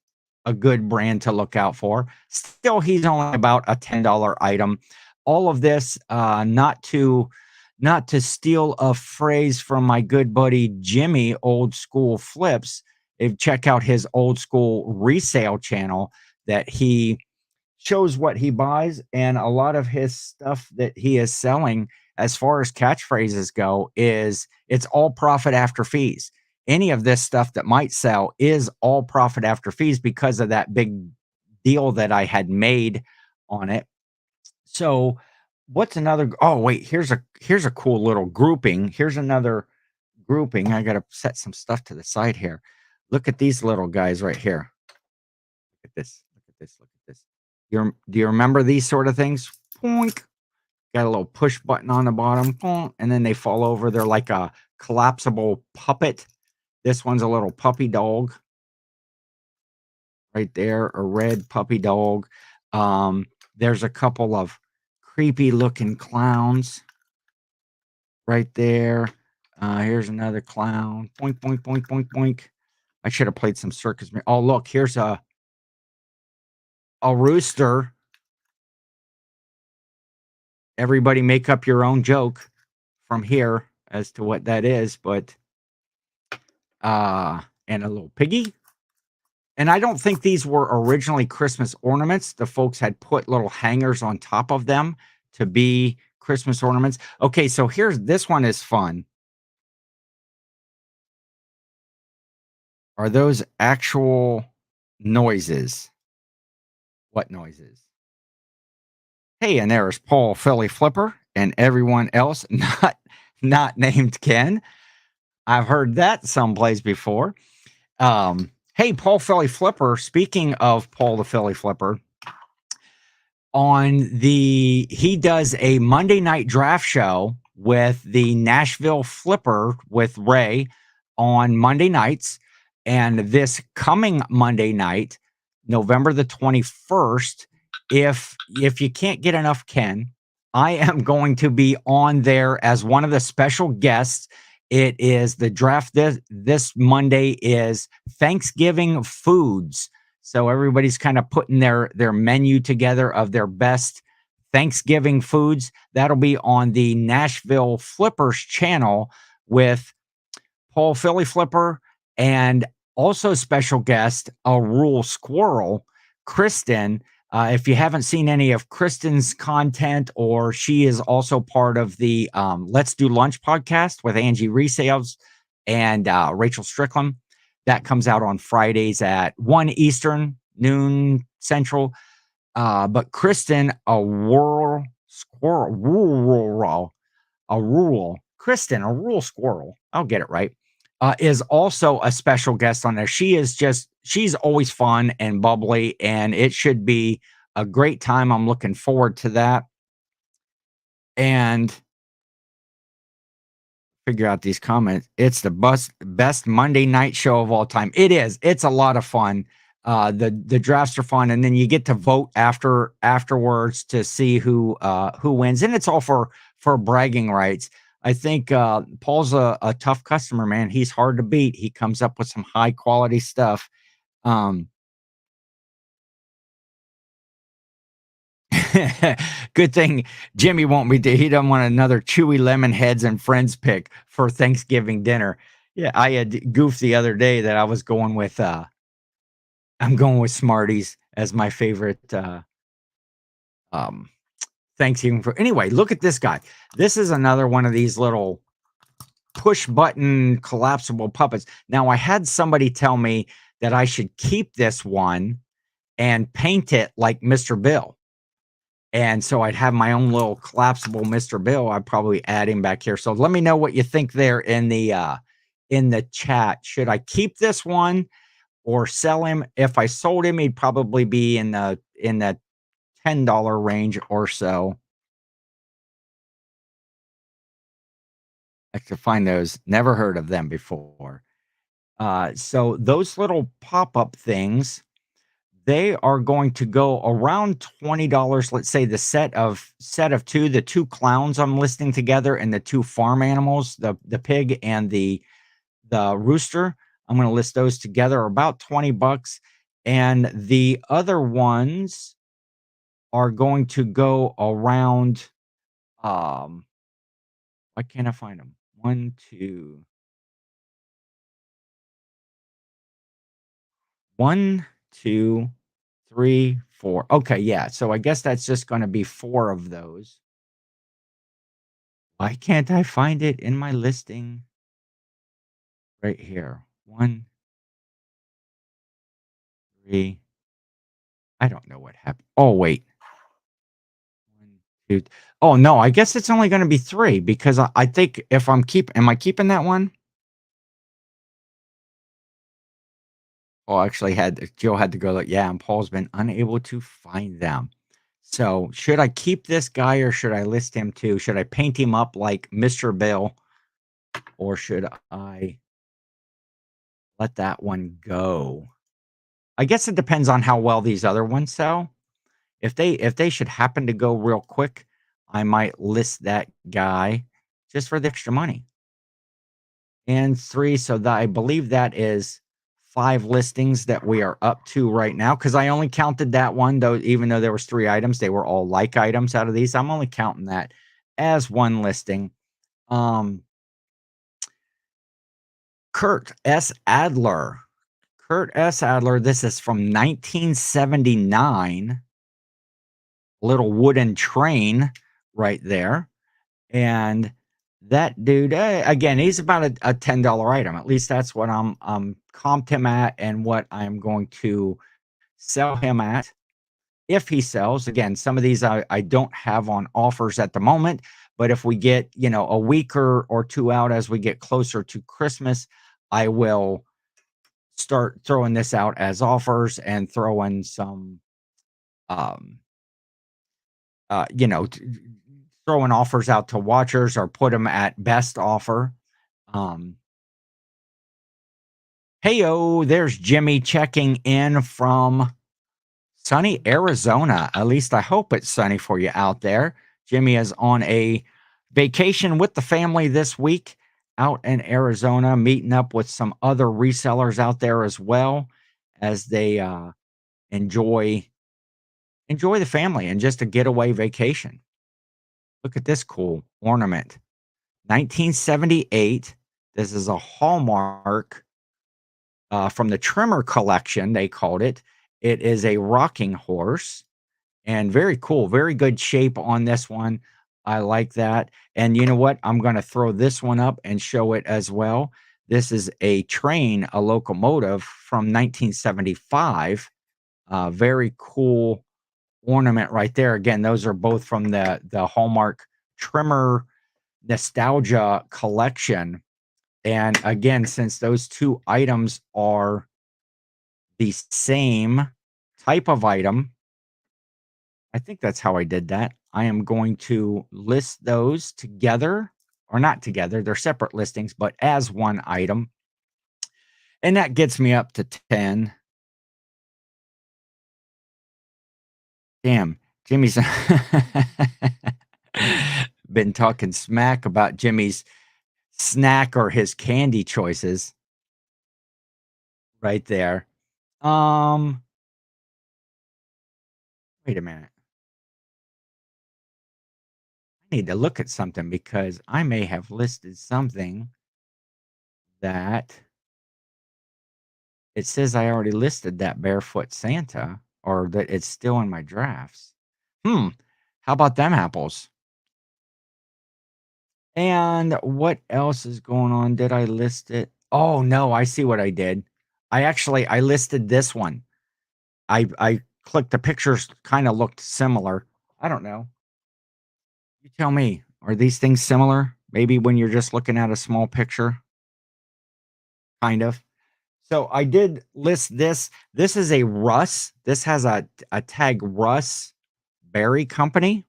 a good brand to look out for. Still, he's only about a $10 item. All of this, not to steal a phrase from my good buddy Jimmy, Old School Flips. If check out his Old School resale channel, that he shows what he buys, and a lot of his stuff that he is selling as far as catchphrases go it's all profit after fees. Any of this stuff that might sell is all profit after fees because of that big deal that I had made on it. So what's another? Oh, wait, here's a cool little grouping. Here's another grouping. I got to set some stuff to the side here. Look at these little guys right here. Look at this. Look at this. Look at this. Do you remember these sort of things? Poink. Got a little push button on the bottom, poink, and then they fall over. They're like a collapsible puppet. This one's a little puppy dog right there, a red puppy dog. There's a couple of creepy looking clowns right there. Here's another clown. Boink, boink, boink, boink, boink. I should have played some circus. Oh, look, here's a rooster. Everybody make up your own joke from here as to what that is, but and a little piggy. And I don't think these were originally Christmas ornaments. The folks had put little hangers on top of them to be Christmas ornaments. Okay, so this one is fun. Are those actual noises? What noises? Hey, and there's Paul Philly Flipper and everyone else not named Ken. I've heard that someplace before. Hey, Paul Philly Flipper. Speaking of Paul the Philly Flipper, he does a Monday night draft show with the Nashville Flipper with Ray on Monday nights. And this coming Monday night, November the 21st, if you can't get enough Ken, I am going to be on there as one of the special guests. It is the draft this Monday is Thanksgiving foods. So everybody's kind of putting their menu together of their best Thanksgiving foods. That'll be on the Nashville Flippers channel with Paul Philly Flipper and also special guest, a rural squirrel, Kristen. If you haven't seen any of Kristen's content, or she is also part of the Let's Do Lunch podcast with Angie Resales and Rachel Strickland. That comes out on Fridays at 1 Eastern, noon Central. But Kristen, a rural squirrel, Kristen, a rural squirrel, I'll get it right, is also a special guest on there. She's always fun and bubbly, and it should be a great time. I'm looking forward to that. And figure out these comments. It's the best Monday night show of all time. It is. It's a lot of fun. The drafts are fun, and then you get to vote afterwards to see who wins, and it's all for bragging rights. I think Paul's a tough customer, man. He's hard to beat. He comes up with some high quality stuff. Good thing Jimmy won't be. He doesn't want another chewy lemon heads and friends pick for Thanksgiving dinner. Yeah, I had goofed the other day that I was going with. I'm going with Smarties as my favorite um, Thanksgiving. Anyway, look at this guy. This is another one of these little push button collapsible puppets. Now, I had somebody tell me that I should keep this one and paint it like Mr. Bill. And so I'd have my own little collapsible Mr. Bill. I'd probably add him back here. So let me know what you think there in the chat. Should I keep this one or sell him? If I sold him, he'd probably be in the $10 range or so. I could find those. Never heard of them before. So those little pop-up things, they are going to go around $20. Let's say the set of two, the two clowns I'm listing together, and the two farm animals, the pig and the rooster. I'm going to list those together, about $20. And the other ones are going to go around, why can't I find them? 1, 2, 1, 2, 3, 4. Okay, yeah. So I guess that's just going to be 4 of those. Why can't I find it in my listing? Right here. 1, 3. I don't know what happened. Oh, wait. 1, 2. Oh, no, I guess it's only going to be 3 because I think if am I keeping that one? Oh, actually Joe had to go like, yeah, and Paul's been unable to find them. So should I keep this guy or should I list him too? Should I paint him up like Mr. Bill or should I let that one go? I guess it depends on how well these other ones sell. If they should happen to go real quick, I might list that guy just for the extra money. And 3, so that I believe that is 5 listings that we are up to right now, because I only counted that one, though, even though there was 3 items, they were all like items out of these. I'm only counting that as 1 listing. Kurt S. Adler. Kurt S. Adler, this is from 1979. Little wooden train right there. And that dude, again, he's about a $10 item. At least that's what I'm comped him at and what I'm going to sell him at if he sells. Again, some of these I don't have on offers at the moment, but if we get, a week or 2 out as we get closer to Christmas, I will start throwing this out as offers and throwing some, um, you know, throwing offers out to watchers or put them at best offer. Um, Heyo, there's Jimmy checking in from sunny Arizona. At least I hope it's sunny for you out there. Jimmy is on a vacation with the family this week out in Arizona, meeting up with some other resellers out there as well as they enjoy the family and just a getaway vacation. Look at this cool ornament. 1978. This is a Hallmark from the Trimmer collection, they called it. It is a rocking horse and very cool, very good shape on this one. I like that. And you know what? I'm going to throw this one up and show it as well. This is a train, a locomotive from 1975. Very cool ornament right there. Again, those are both from the Hallmark Trimmer Nostalgia collection. And again, since those two items are the same type of item, I think that's how I did that. I am going to list those together, or not together, they're separate listings, but as one item. And that gets me up to 10. Damn, Jimmy's been talking smack about Jimmy's snack or his candy choices right there. Um, Wait a minute. I need to look at something because I may have listed something that it says I already listed that barefoot Santa or that it's still in my drafts. Hmm. How about them apples? And what else is going on? Did I list it? Oh no, I see what I did. I listed this one. I clicked the pictures kind of looked similar. I don't know. You tell me. Are these things similar? Maybe when you're just looking at a small picture, kind of. So I did list this. This is a Russ. This has a tag Russ Berry Company.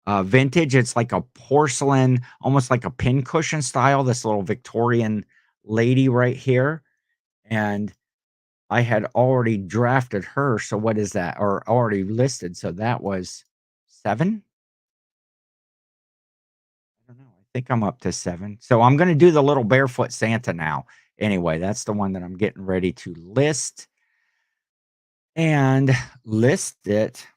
Vintage. It's like a porcelain, almost like a pincushion style. This little Victorian lady right here. And I had already drafted her. So what is that? Or already listed. So that was 7. I don't know. I think I'm up to 7. So I'm going to do the little barefoot Santa now. Anyway, that's the one that I'm getting ready to list and list it.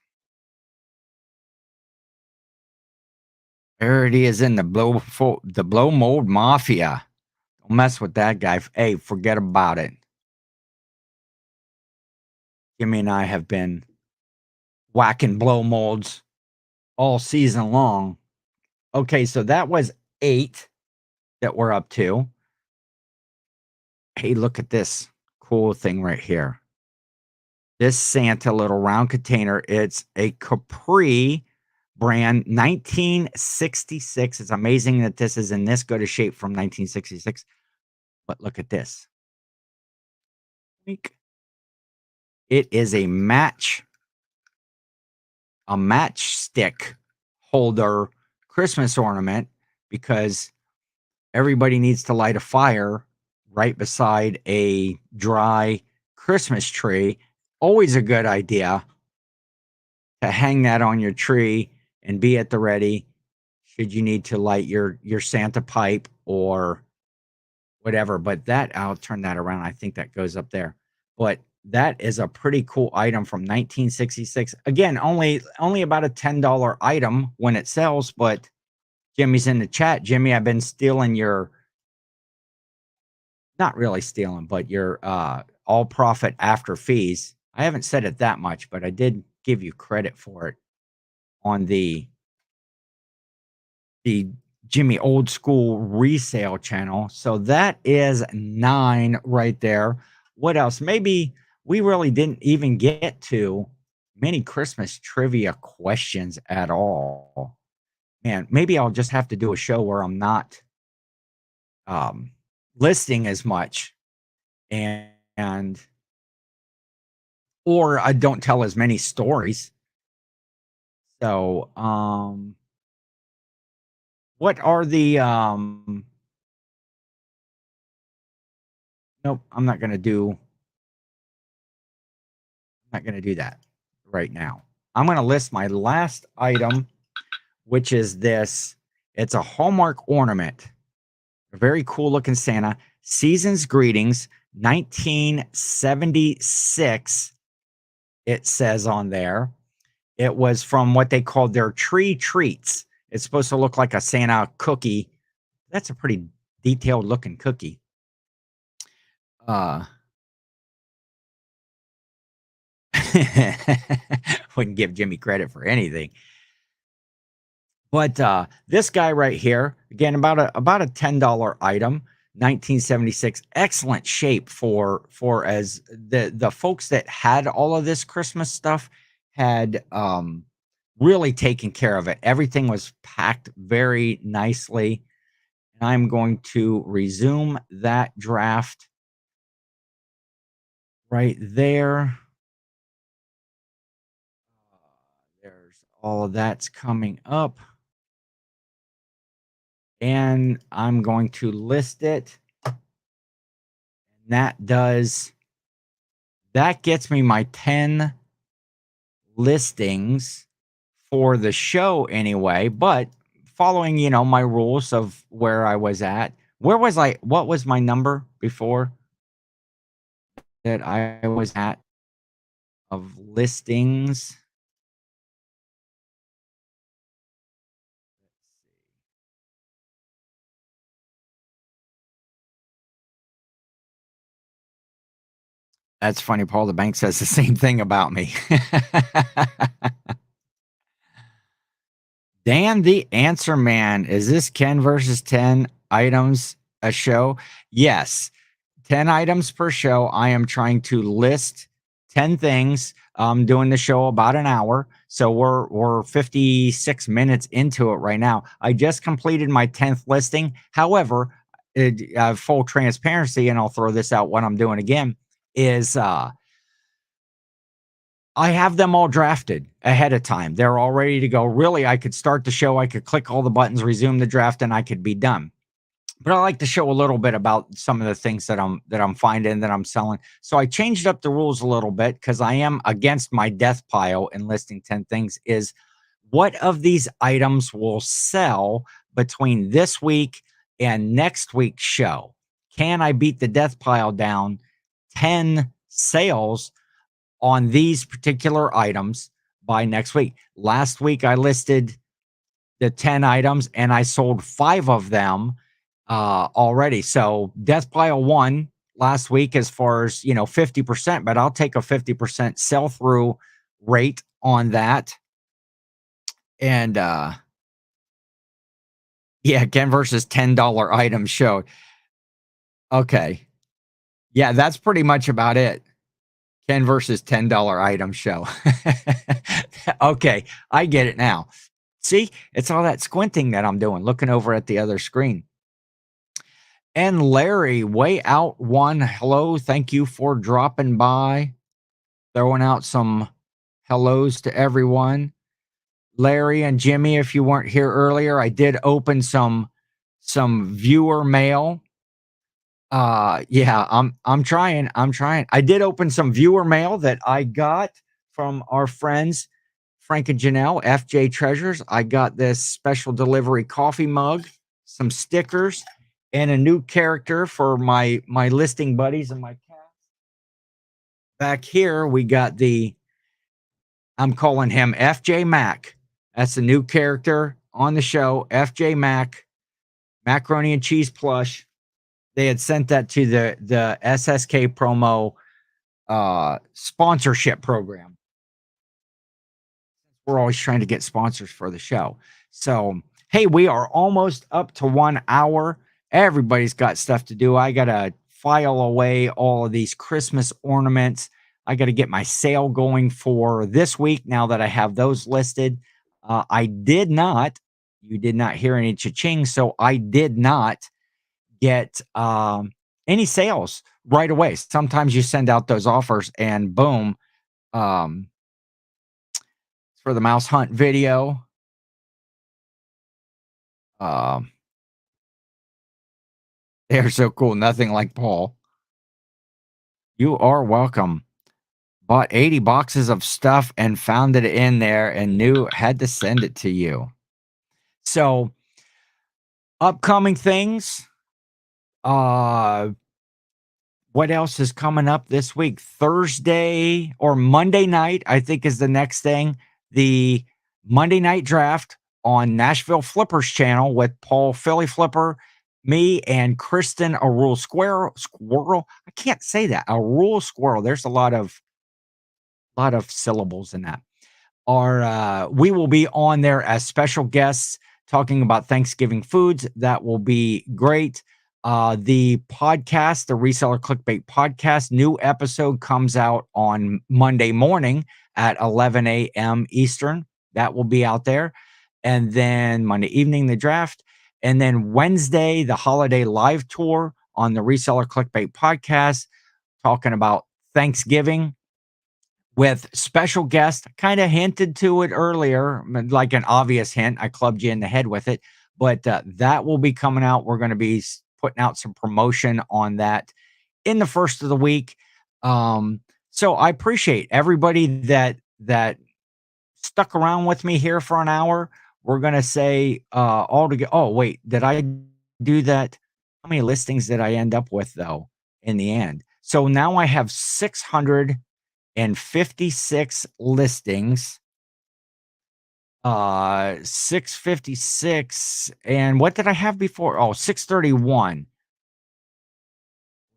There it is in the blow mold mafia. Don't mess with that guy. Hey, forget about it. Jimmy and I have been whacking blow molds all season long. Okay, so that was 8 that we're up to. Hey, look at this cool thing right here. This Santa little round container, it's a Capri brand, 1966. It's amazing that this is in this good a shape from 1966. But look at this. It is a matchstick holder Christmas ornament because everybody needs to light a fire right beside a dry Christmas tree. Always a good idea to hang that on your tree and be at the ready should you need to light your Santa pipe or whatever. But that I'll turn that around. I think that goes up there. But that is a pretty cool item from 1966. Again, only about a $10 item when it sells, but Jimmy's in the chat. Jimmy, I've been stealing your, not really stealing, but your all profit after fees. I haven't said it that much, but I did give you credit for it on the Jimmy Old School Resale channel. So that is 9 right there. What else? Maybe we really didn't even get to many Christmas trivia questions at all. Man, maybe I'll just have to do a show where I'm not listing as much and and or I don't tell as many stories. So, what are the nope, not gonna do that right now. I'm gonna list my last item, which is this. It's a Hallmark ornament. A very cool looking Santa. Season's Greetings, 1976. It says on there. It was from what they called their tree treats. It's supposed to look like a Santa cookie. That's a pretty detailed looking cookie. Uh, wouldn't give Jimmy credit for anything. But this guy right here, again, about a $10 item, 1976, excellent shape for as the folks that had all of this Christmas stuff had really taken care of it. Everything was packed very nicely. And I'm going to resume that draft right there. There's all of that's coming up. And I'm going to list it. That gets me my 10 listings for the show anyway, but following, my rules of where I was at. What was my number before that I was at of listings? That's funny. Paul the Bank says the same thing about me. Dan the Answer Man. Is this Ken versus 10 items a show? Yes. 10 items per show. I am trying to list 10 things. I'm doing the show about an hour. So we're 56 minutes into it right now. I just completed my 10th listing. However, full transparency, and I'll throw this out what I'm doing again, is I have them all drafted ahead of time. They're all ready to go. Really, I could start the show. I could click all the buttons, resume the draft, and I could be done. But I like to show a little bit about some of the things that I'm finding that I'm selling. So I changed up the rules a little bit because I am against my death pile in listing 10 things. Is what of these items will sell between this week and next week's show? Can I beat the death pile down 10 sales on these particular items by next week? Last week, I listed the 10 items and I sold 5 of them already. So death pile won last week as far as, 50%, but I'll take a 50% sell through rate on that. And yeah, Ken versus $10 item show. Okay. Yeah, that's pretty much about it. Ken versus $10 item show. Okay, I get it now. See, it's all that squinting that I'm doing, looking over at the other screen. And Larry, way out one. Hello. Thank you for dropping by. Throwing out some hellos to everyone. Larry and Jimmy, if you weren't here earlier, I did open some viewer mail. Yeah, I'm trying. I did open some viewer mail that I got from our friends Frank and Janelle, FJ Treasures. I got this special delivery coffee mug, some stickers, and a new character for my listing buddies and my cat. Back here, we got I'm calling him FJ Mac. That's the new character on the show, FJ Mac, macaroni and cheese plush. They had sent that to the SSKPromo sponsorship program. We're always trying to get sponsors for the show. So, hey, we are almost up to 1 hour. Everybody's got stuff to do. I got to file away all of these Christmas ornaments. I got to get my sale going for this week now that I have those listed. You did not hear any cha-ching, so I did not get any sales right away. Sometimes you send out those offers and boom, um, for the mouse hunt video. Um, they're so cool. Nothing like Paul. You are welcome. Bought 80 boxes of stuff and found it in there and knew had to send it to you. So, upcoming things. Uh, what else is coming up this week? Thursday or Monday night, I think is the next thing. The Monday night draft on Nashville Flippers channel with Paul Philly Flipper, me and Kristen a rule squirrel. I can't say that. A rule squirrel. There's a lot of syllables in that. We will be on there as special guests talking about Thanksgiving foods. That will be great. The podcast, the Reseller Clickbait podcast, new episode comes out on Monday morning at 11 a.m. Eastern. That will be out there. And then Monday evening, the draft. And then Wednesday, the holiday live tour on the Reseller Clickbait podcast, talking about Thanksgiving with special guests. Kind of hinted to it earlier, like an obvious hint. I clubbed you in the head with it, but that will be coming out. We're going to be putting out some promotion on that in the first of the week. So I appreciate everybody that stuck around with me here for an hour. We're going to say all together. Oh, wait, did I do that? How many listings did I end up with though in the end? So now I have 656 listings. 656. And what did I have before? Oh, 631.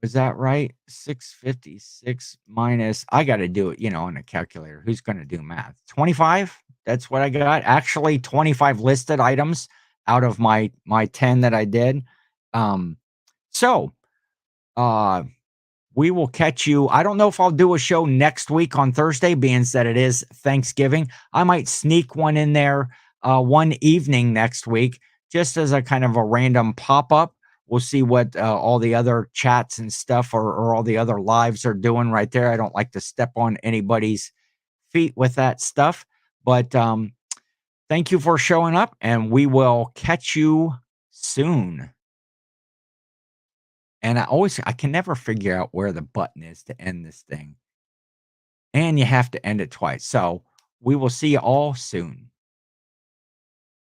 Is that right? 656 minus, I got to do it, on a calculator. Who's going to do math? 25? That's what I got. Actually, 25 listed items out of my 10 that I did. Um, so, uh, we will catch you. I don't know if I'll do a show next week on Thursday, being that it is Thanksgiving. I might sneak one in there one evening next week, just as a kind of a random pop up. We'll see what all the other chats and stuff or all the other lives are doing right there. I don't like to step on anybody's feet with that stuff. But thank you for showing up, and we will catch you soon. And I can never figure out where the button is to end this thing. And you have to end it twice. So we will see you all soon.